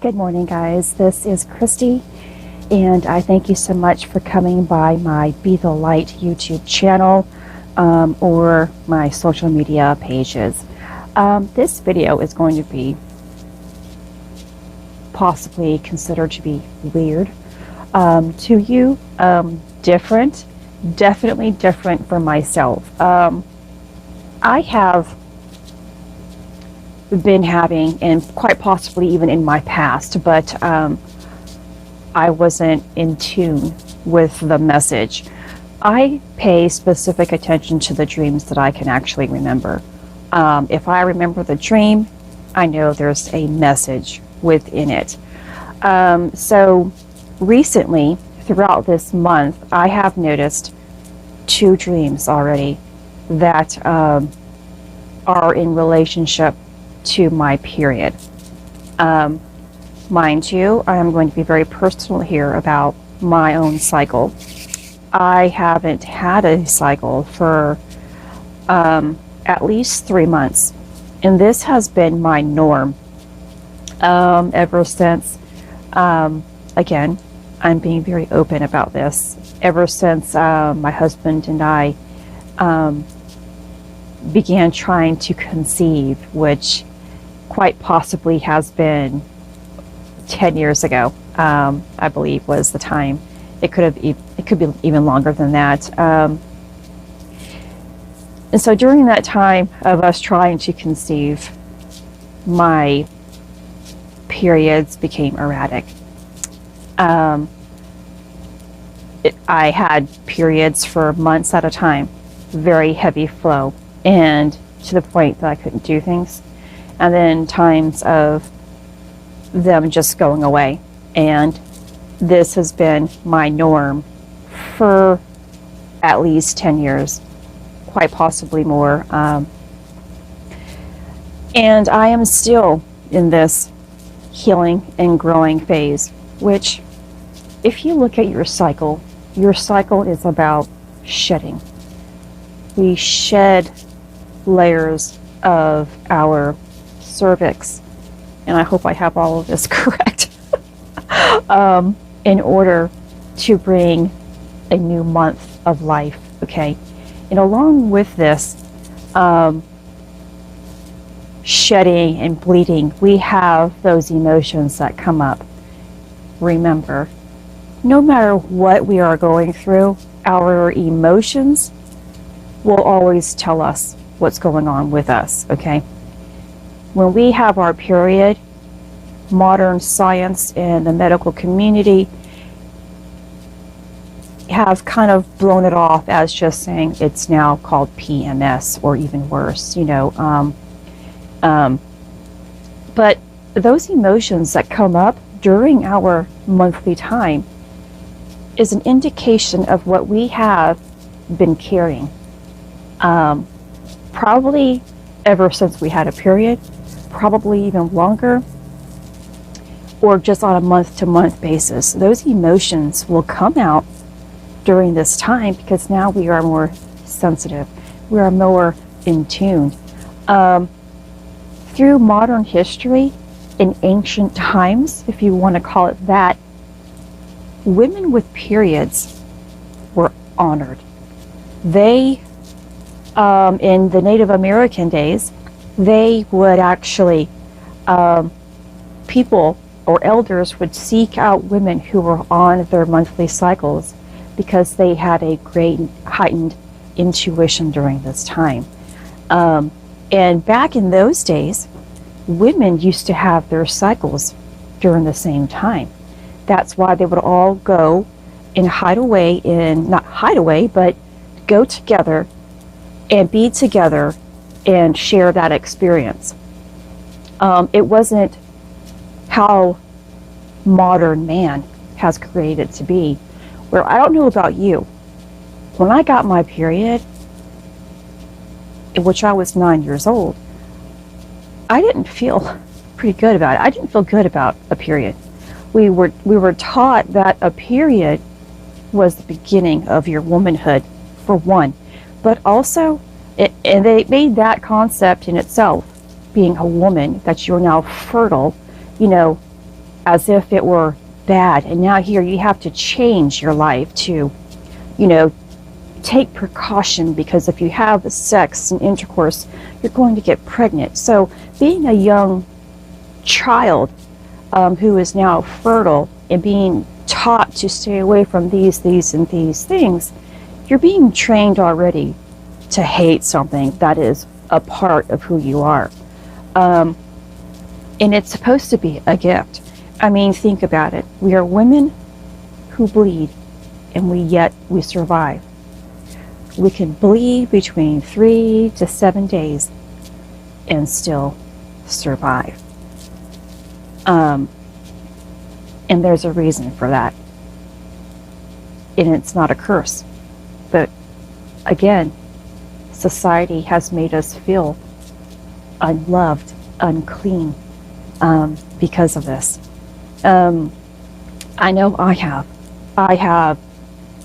Good morning, guys. This is Christy, and I thank you so much for coming by my Be the Light YouTube channel or my social media pages. This video is going to be possibly considered to be weird to you, different, definitely different for myself. I have been having, and quite possibly even in my past, but I wasn't in tune with the message. I pay specific attention to the dreams that I can actually remember. If I remember the dream, I know there's a message within it. So recently, throughout this month, I have noticed 2 dreams already that are in relationship to my period. Mind you, I am going to be very personal here about my own cycle. I haven't had a cycle for at least 3 months, and this has been my norm ever since, again, I'm being very open about this, ever since my husband and I began trying to conceive, which quite possibly has been 10 years ago, I believe was the time. It could be even longer than that. And so during that time of us trying to conceive, my periods became erratic. I had periods for months at a time, very heavy flow, and to the point that I couldn't do things. And then times of them just going away. And this has been my norm for at least 10 years, quite possibly more. And I am still in this healing and growing phase, which, if you look at your cycle is about shedding. We shed layers of our cervix, and I hope I have all of this correct, in order to bring a new month of life, okay? And along with this shedding and bleeding, we have those emotions that come up. Remember, no matter what we are going through, our emotions will always tell us what's going on with us, okay? When we have our period, modern science and the medical community have kind of blown it off as just saying it's now called PMS or even worse, you know. But those emotions that come up during our monthly time is an indication of what we have been carrying. Probably ever since we had a period, probably even longer, or just on a month-to-month basis. Those emotions will come out during this time because now we are more sensitive. We are more in tune. Through modern history, in ancient times, if you want to call it that, women with periods were honored. They, in the Native American days, they would actually, people or elders would seek out women who were on their monthly cycles because they had a great heightened intuition during this time. And back in those days, women used to have their cycles during the same time. That's why they would all go and hide away not hide away, but go together and be together and share that experience. It wasn't how modern man has created it to be, where I don't know about you, when I got my period, in which I was 9 years old, I didn't feel pretty good about it. I didn't feel good about a period. We were taught that a period was the beginning of your womanhood, for one, but also, and they made that concept in itself, being a woman, that you're now fertile, you know, as if it were bad. And now here you have to change your life to, take precaution, because if you have sex and intercourse, you're going to get pregnant. So being a young child who is now fertile and being taught to stay away from these, and these things, you're being trained already to hate something that is a part of who you are. And it's supposed to be a gift. I mean, think about it. We are women who bleed, and yet we survive. We can bleed between 3 to 7 days and still survive. And there's a reason for that. And it's not a curse. But again, society has made us feel unloved, unclean, because of this. I know I have. I have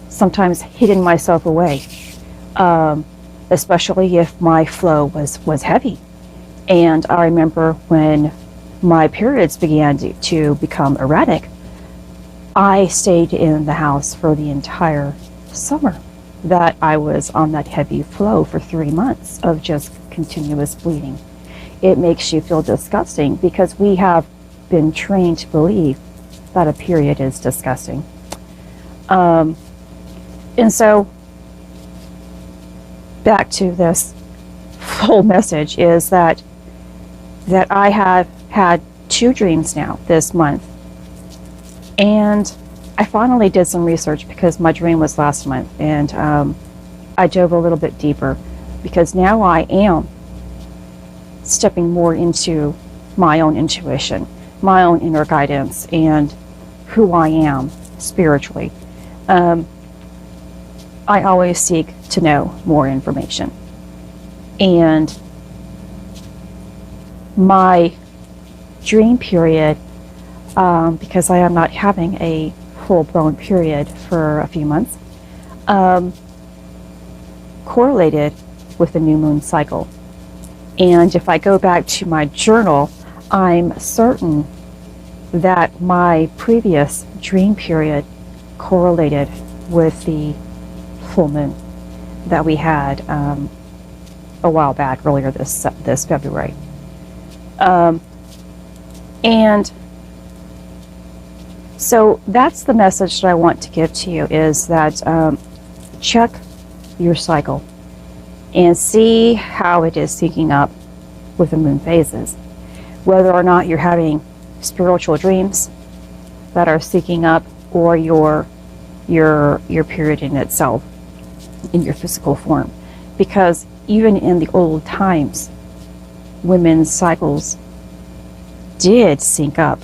sometimes hidden myself away, especially if my flow was heavy. And I remember when my periods began to become erratic, I stayed in the house for the entire summer that I was on that heavy flow for 3 months of just continuous bleeding. It makes you feel disgusting because we have been trained to believe that a period is disgusting. And so back to this full message is that I have had 2 dreams now this month. And I finally did some research because my dream was last month, and I dove a little bit deeper because now I am stepping more into my own intuition, my own inner guidance, and who I am spiritually. I always seek to know more information. And my dream period, because I am not having a full-blown period for a few months, correlated with the new moon cycle. And if I go back to my journal, I'm certain that my previous dream period correlated with the full moon that we had a while back, earlier this February. And so that's the message that I want to give to you, is that check your cycle and see how it is syncing up with the moon phases. Whether or not you're having spiritual dreams that are syncing up, or your period in itself, in your physical form. Because even in the old times, women's cycles did sync up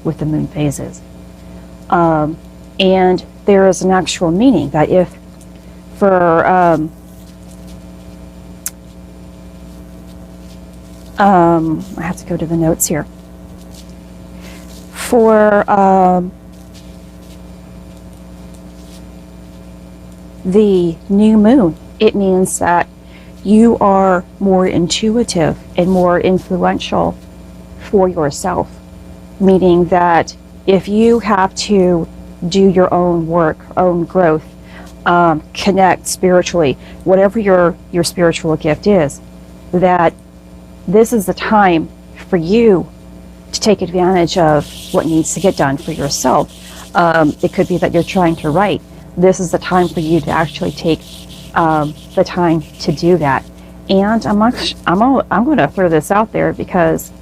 with the moon phases. And there is an actual meaning that if for I have to go to the notes here. For the new moon, it means that you are more intuitive and more influential for yourself, meaning that if you have to do your own work, own growth, connect spiritually, whatever your spiritual gift is, that this is the time for you to take advantage of what needs to get done for yourself. It could be that you're trying to write. This is the time for you to actually take the time to do that. And I'm going to throw this out there because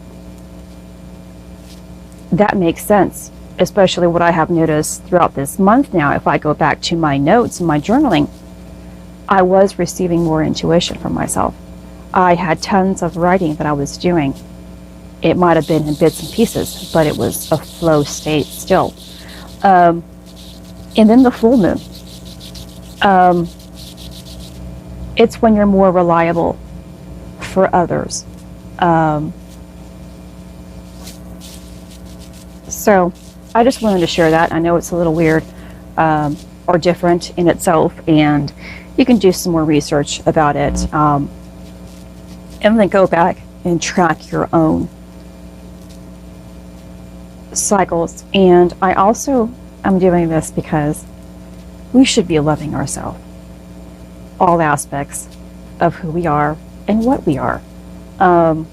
that makes sense, especially what I have noticed throughout this month now. If I go back to my notes and my journaling, I was receiving more intuition from myself. I had tons of writing that I was doing. It might have been in bits and pieces, but it was a flow state still. And then the full moon. It's when you're more reliable for others. So I just wanted to share that. I know it's a little weird or different in itself, and you can do some more research about it. And then go back and track your own cycles. And I also am doing this because we should be loving ourselves, all aspects of who we are and what we are. And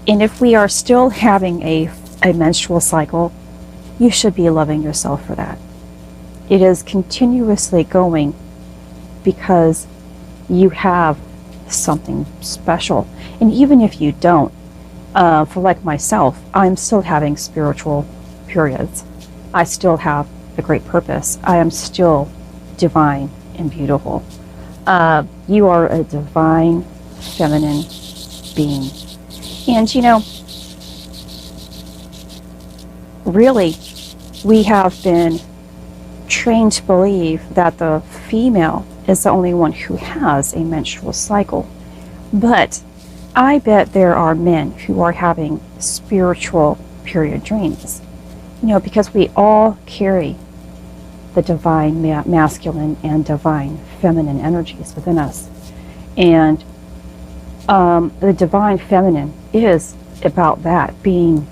if we are still having a menstrual cycle, you should be loving yourself for that. It is continuously going because you have something special. And even if you don't, for like myself, I'm still having spiritual periods. I still have a great purpose. I am still divine and beautiful. You are a divine feminine being. And you know, really, we have been trained to believe that the female is the only one who has a menstrual cycle. But I bet there are men who are having spiritual period dreams. You know, because we all carry the divine masculine and divine feminine energies within us. And the divine feminine is about that, being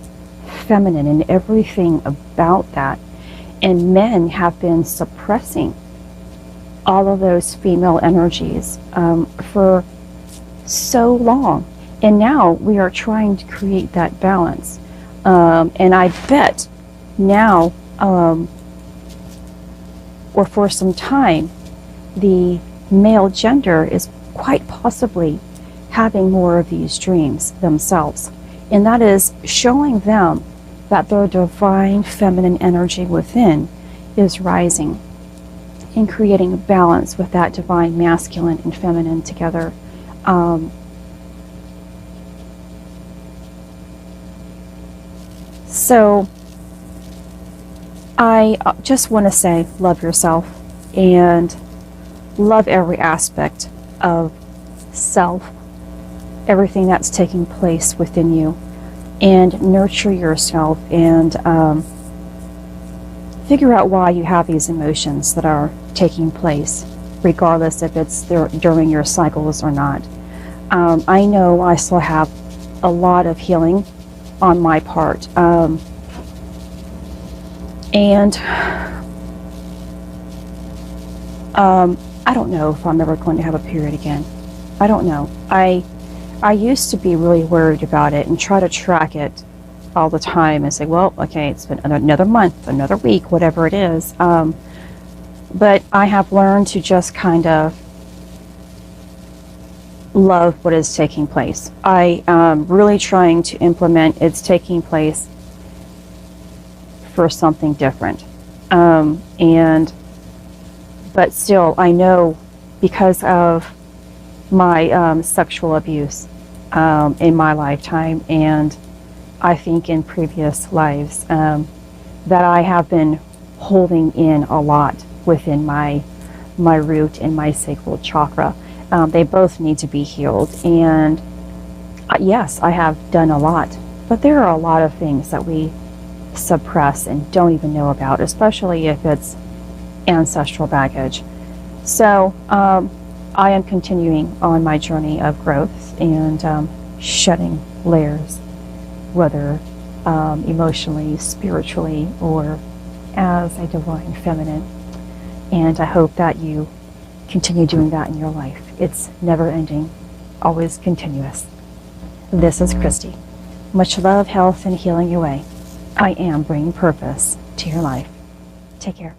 feminine and everything about that. And men have been suppressing all of those female energies for so long. And now we are trying to create that balance. And I bet now, or for some time, the male gender is quite possibly having more of these dreams themselves. And that is showing them that their divine feminine energy within is rising and creating a balance with that divine masculine and feminine together. So I just want to say, love yourself and love every aspect of self, everything that's taking place within you, and nurture yourself and figure out why you have these emotions that are taking place, regardless if it's during your cycles or not. I know I still have a lot of healing on my part. And I don't know if I'm ever going to have a period again. I don't know. I used to be really worried about it and try to track it all the time and say, well, okay, it's been another month, another week, whatever it is. But I have learned to just kind of love what is taking place. I am really trying to implement it's taking place for something different. But still, I know because of my sexual abuse in my lifetime, and I think in previous lives, that I have been holding in a lot within my root and my sacral chakra. They both need to be healed. And yes, I have done a lot, but there are a lot of things that we suppress and don't even know about, especially if it's ancestral baggage. So I am continuing on my journey of growth and shedding layers, whether emotionally, spiritually, or as a divine feminine. And I hope that you continue doing that in your life. It's never ending, always continuous. This is Christy. Much love, health, and healing your way. I am bringing purpose to your life. Take care.